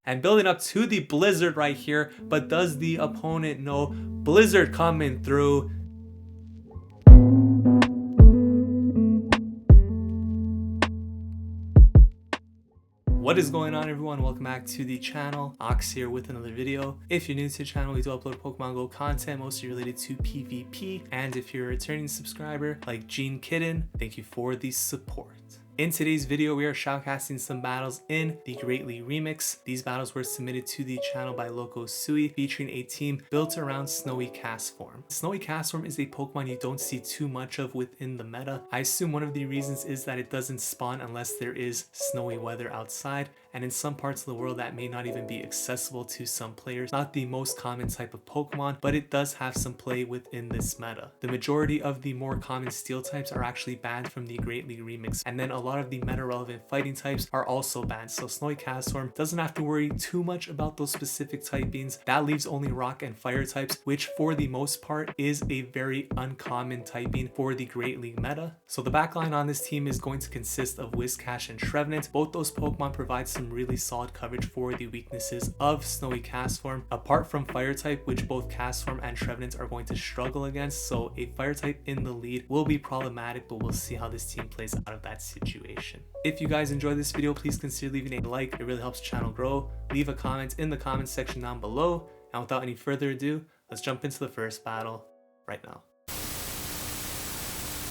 and building up to the Blizzard right here. But does the opponent know Blizzard coming through? What is going on, everyone? Welcome back to the channel. Ox here with another video. If you're new to the channel, we do upload Pokemon Go content mostly related to PvP, and if you're a returning subscriber like Gene Kitten, thank you for the support. In today's video, we are shoutcasting some battles in the Greatly Remix. These battles were submitted to the channel by LokoSui, featuring a team built around Snowy Castform. Snowy Castform is a Pokemon you don't see too much of within the meta. I assume one of the reasons is that it doesn't spawn unless there is snowy weather outside, and in some parts of the world that may not even be accessible to some players. Not the most common type of Pokemon, but it does have some play within this meta. The majority of the more common steel types are actually banned from the Greatly Remix, and then a lot of the meta relevant fighting types are also banned. So Snowy Castform doesn't have to worry too much about those specific typings. That leaves only rock and fire types, which for the most part is a very uncommon typing for the Greatly meta. So the backline on this team is going to consist of Whiscash and Trevenant. Both those Pokemon provide some really solid coverage for the weaknesses of Snowy Castform, apart from fire type, which both Castform and Trevenant are going to struggle against. So a fire type in the lead will be problematic, but we'll see how this team plays out of that situation. If you guys enjoyed this video, please consider leaving a like. It really helps the channel grow. Leave a comment in the comment section down below. And without any further ado, let's jump into the first battle right now.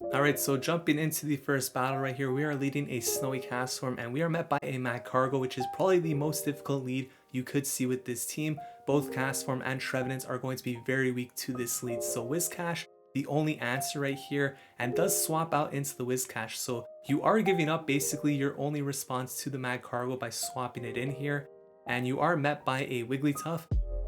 Alright, so jumping into the first battle right here, we are leading a Snowy Castform, and we are met by a Magcargo, which is probably the most difficult lead you could see with this team. Both Castform and Trevenant are going to be very weak to this lead. So Whiscash, the only answer right here, and does swap out into the Whiscash. So you are giving up basically your only response to the Magcargo by swapping it in here, and you are met by a Wigglytuff,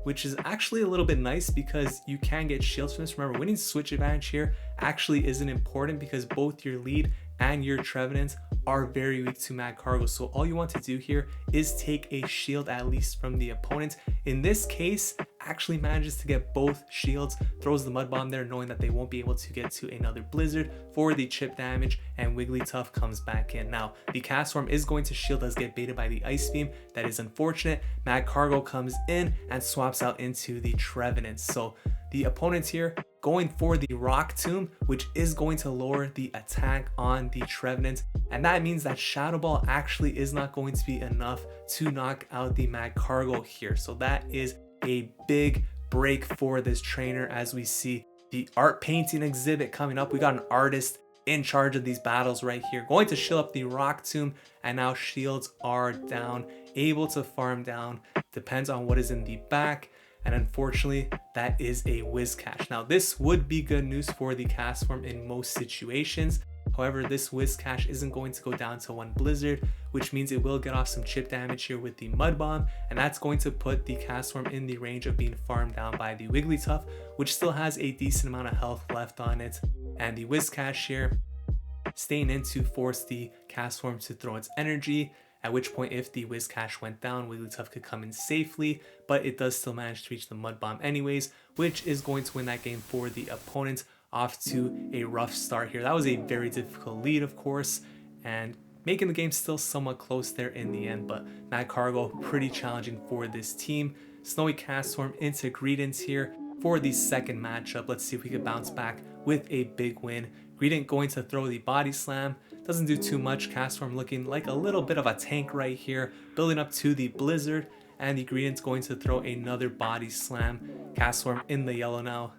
which is actually a little bit nice because you can get shields from this. Remember, winning switch advantage here actually isn't important because both your lead and your Trevenant are very weak to Magcargo. So all you want to do here is take a shield at least from the opponent. In this case, actually manages to get both shields, throws the Mud Bomb there knowing that they won't be able to get to another Blizzard for the chip damage, and Wigglytuff comes back in. Now, the Castform is going to shield, does get baited by the Ice Beam. That is unfortunate. Magcargo comes in and swaps out into the Trevenant. So the opponents here going for the Rock Tomb, which is going to lower the attack on the Trevenant, and that means that Shadow Ball actually is not going to be enough to knock out the Magcargo here. So that is a big break for this trainer. As we see the art painting exhibit coming up, we got an artist in charge of these battles right here, going to shield up the Rock Tomb, and now shields are down, able to farm down, depends on what is in the back. And unfortunately, that is a Whiscash. Now, this would be good news for the Castform in most situations. However, this Whiscash isn't going to go down to one Blizzard, which means it will get off some chip damage here with the Mud Bomb, and that's going to put the Castform in the range of being farmed down by the Wigglytuff, which still has a decent amount of health left on it. And the Whiscash here staying in to force the Castform to throw its energy, at which point if the Whiscash went down, Wigglytuff could come in safely, but it does still manage to reach the Mud Bomb anyways, which is going to win that game for the opponent. Off to a rough start here. That was a very difficult lead, of course, and making the game still somewhat close there in the end, but Magcargo pretty challenging for this team. Snowy Castform into Greedent here for the second matchup. Let's see if we can bounce back with a big win. Greedent going to throw the Body Slam. Doesn't do too much. Castform looking like a little bit of a tank right here, building up to the Blizzard, and the Greedent's going to throw another Body Slam. Castform in the yellow now.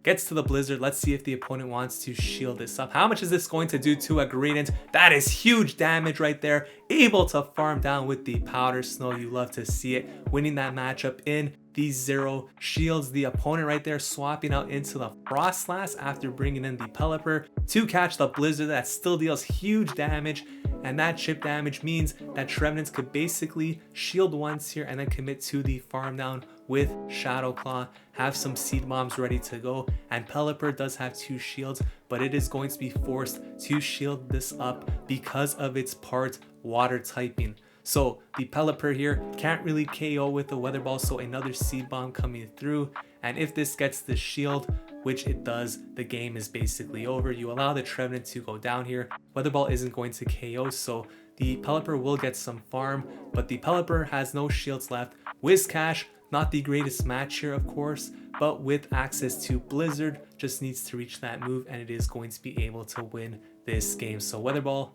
Gets to the Blizzard. Let's see if the opponent wants to shield this up. How much is this going to do to a Greedent? That is huge damage right there. Able to farm down with the Powder Snow. You love to see it. Winning that matchup in the zero. Shields the opponent right there, swapping out into the Frostlass after bringing in the Pelipper to catch the Blizzard. That still deals huge damage, and that chip damage means that Trevenant could basically shield once here and then commit to the farm down with Shadow Claw, have some Seed Bombs ready to go, and Pelipper does have 2 shields, but it is going to be forced to shield this up because of its part water typing. So the Pelipper here can't really KO with the Weather Ball, so another Seed Bomb coming through, and if this gets the shield, which it does, the game is basically over. You allow the Trevenant to go down here. Weather Ball isn't going to KO, so the Pelipper will get some farm, but the Pelipper has no shields left. Whiscash, not the greatest match here, of course, but with access to Blizzard, just needs to reach that move and it is going to be able to win this game. So Weather Ball,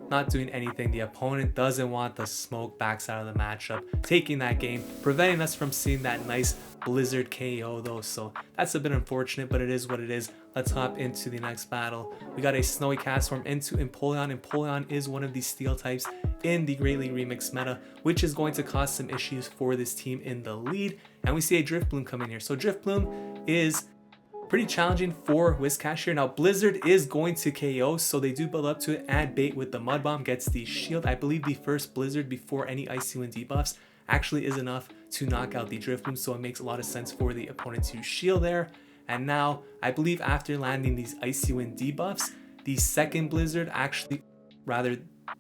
not doing anything. The opponent doesn't want the smoke, backs out of the matchup, taking that game, preventing us from seeing that nice Blizzard KO though. So that's a bit unfortunate, but it is what it is. Let's hop into the next battle. We got a Snowy Castform into Empoleon. Empoleon is one of the steel types in the Great League Remix meta, which is going to cause some issues for this team in the lead. And we see a Drifloon come in here. So Drifloon is pretty challenging for Whiscash here. Now Blizzard is going to KO, so they do build up to it, and bait with the Mud Bomb gets the shield. I believe the first Blizzard before any Icy Wind debuffs actually is enough to knock out the Drifloon, so it makes a lot of sense for the opponent to shield there. And now I believe after landing these Icy Wind debuffs, the second Blizzard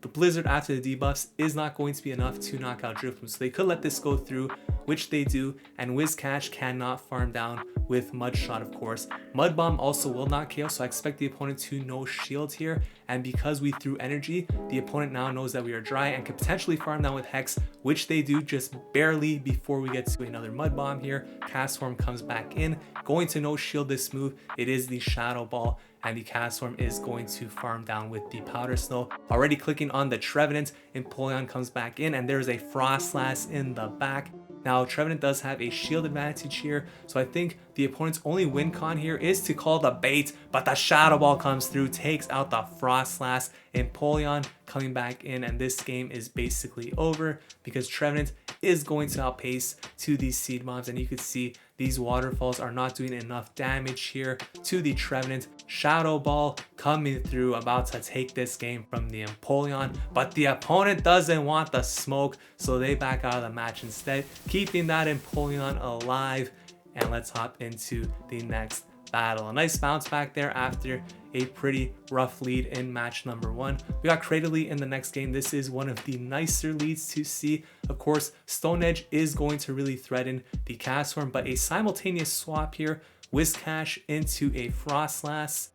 the Blizzard after the debuffs is not going to be enough to knock out Drifloon. So they could let this go through, which they do, and Whiscash cannot farm down with Mud Shot, of course. Mud Bomb also will not KO, so I expect the opponent to no shield here. And because we threw energy, the opponent now knows that we are dry and could potentially farm down with Hex, which they do just barely before we get to another Mud Bomb here. Castform comes back in, going to no shield this move. It is the Shadow Ball, and the Castform is going to farm down with the Powder Snow. Already clicking on the Trevenant, Empoleon comes back in, and there's a Frostlass in the back. Now Trevenant does have a shield advantage here, so I think the opponent's only win con here is to call the bait, but the Shadow Ball comes through, takes out the Frostlass. Empoleon coming back in, and this game is basically over because Trevenant is going to outpace to these Seed Bombs, and you can see these waterfalls are not doing enough damage here to the Trevenant. Shadow Ball coming through, about to take this game from the Empoleon, but the opponent doesn't want the smoke, so they back out of the match instead, keeping that Empoleon alive. And let's hop into the next battle. A nice bounce back there after a pretty rough lead in match number 1. We got Cradily in the next game. This is one of the nicer leads to see. Of course, Stone Edge is going to really threaten the Castform, but a simultaneous swap here, Whiscash into a Frostlass.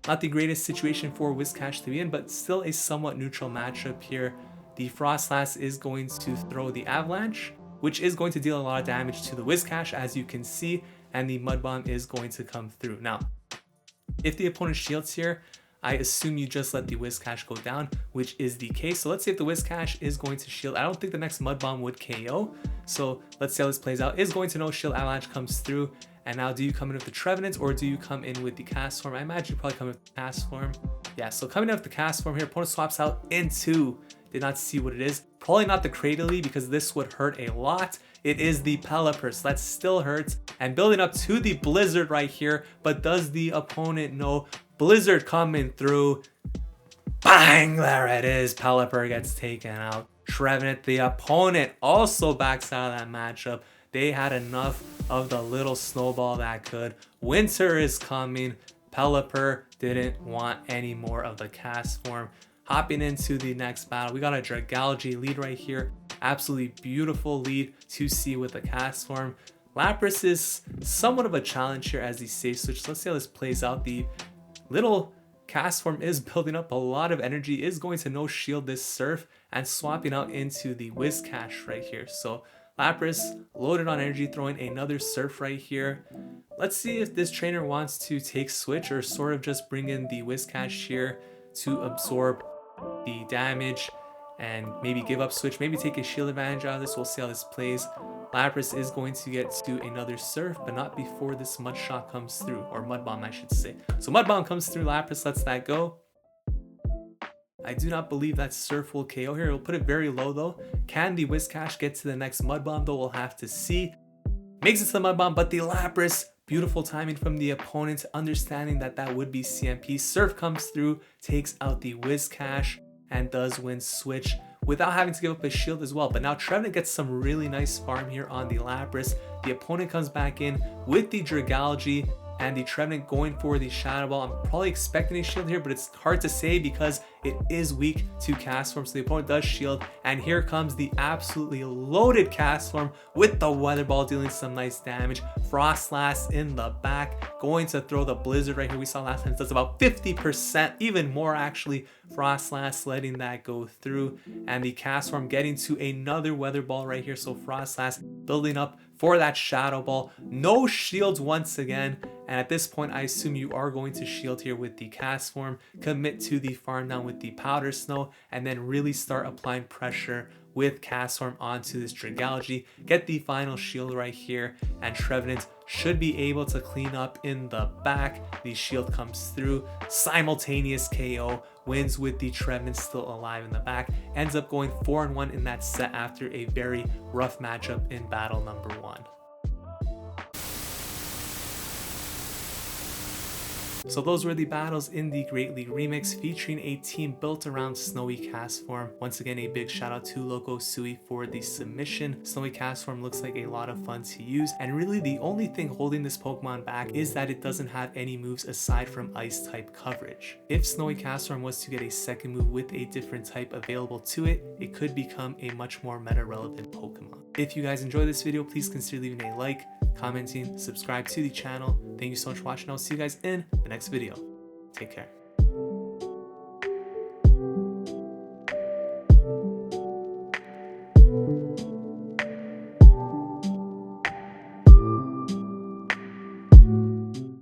Not the greatest situation for Whiscash to be in, but still a somewhat neutral matchup here. The Frostlass is going to throw the Avalanche, which is going to deal a lot of damage to the Whiscash, as you can see, and the Mud Bomb is going to come through. Now, if the opponent shields here, I assume you just let the Whiscash go down, which is the case. So let's say if the Whiscash is going to shield, I don't think the next Mud Bomb would KO. So let's see how this plays out. Is going to no shield, Avalanche comes through. And now do you come in with the Trevenant or do you come in with the Castform? I imagine you probably come in with the Castform. Yeah, so coming in with the Castform here, opponent swaps out into, did not see what it is. Probably not the Cradily because this would hurt a lot. It is the Pelipper, so that still hurts. And building up to the Blizzard right here, but does the opponent know? Blizzard coming through. Bang, there it is. Pelipper gets taken out. Trevenant, the opponent, also backs out of that matchup. They had enough of the little snowball that could. Winter is coming. Pelipper didn't want any more of the Castform. Hopping into the next battle, we got a Dragalge lead right here. Absolutely beautiful lead to see with the Castform. Lapras is somewhat of a challenge here as the safe switch. Let's see how this plays out. The little Castform is building up a lot of energy, is going to no shield this Surf and swapping out into the Whiscash right here. So Lapras loaded on energy, throwing another Surf right here. Let's see if this trainer wants to take switch or sort of just bring in the Whiscash here to absorb the damage and maybe give up switch, maybe take a shield advantage out of this. We'll see how this plays. Lapras is going to get to another Surf, but not before this Mud Shot comes through, or Mud Bomb I should say. So Mud Bomb comes through, Lapras lets that go. I do not believe that Surf will KO here. We'll put it very low though. Can the Whiscash get to the next Mud Bomb though? We'll have to see. Makes it to the Mud Bomb, but the Lapras, beautiful timing from the opponent, understanding that that would be CMP. Surf comes through, takes out the Whiscash, and does win switch without having to give up a shield as well. But now Trevenant gets some really nice farm here on the Lapras. The opponent comes back in with the Dragalge, and the Trevenant going for the Shadow Ball. I'm probably expecting a shield here, but it's hard to say because it is weak to Castform, so the opponent does shield, and here comes the absolutely loaded Castform with the Weather Ball dealing some nice damage. Frostlass in the back, going to throw the Blizzard right here. We saw last time it does about 50%, even more actually. Frostlass letting that go through, and the Castform getting to another Weather Ball right here. So Frostlass building up for that Shadow Ball. No shields once again, and at this point I assume you are going to shield here with the Castform, commit to the farm down with the Powder Snow, and then really start applying pressure with Castform onto this Dragalge. Get the final shield right here, and Trevenant should be able to clean up in the back. The shield comes through, simultaneous KO, wins with the Trevenant still alive in the back, ends up going 4-1 in that set after a very rough matchup in battle number 1. So those were the battles in the Great League Remix, featuring a team built around Snowy Castform. Once again, a big shout out to LokoSui for the submission. Snowy Castform looks like a lot of fun to use, and really the only thing holding this Pokemon back is that it doesn't have any moves aside from Ice type coverage. If Snowy Castform was to get a second move with a different type available to it, it could become a much more meta relevant Pokemon. If you guys enjoyed this video, please consider leaving a like, commenting, subscribe to the channel. Thank you so much for watching. I'll see you guys in the next video. Take care.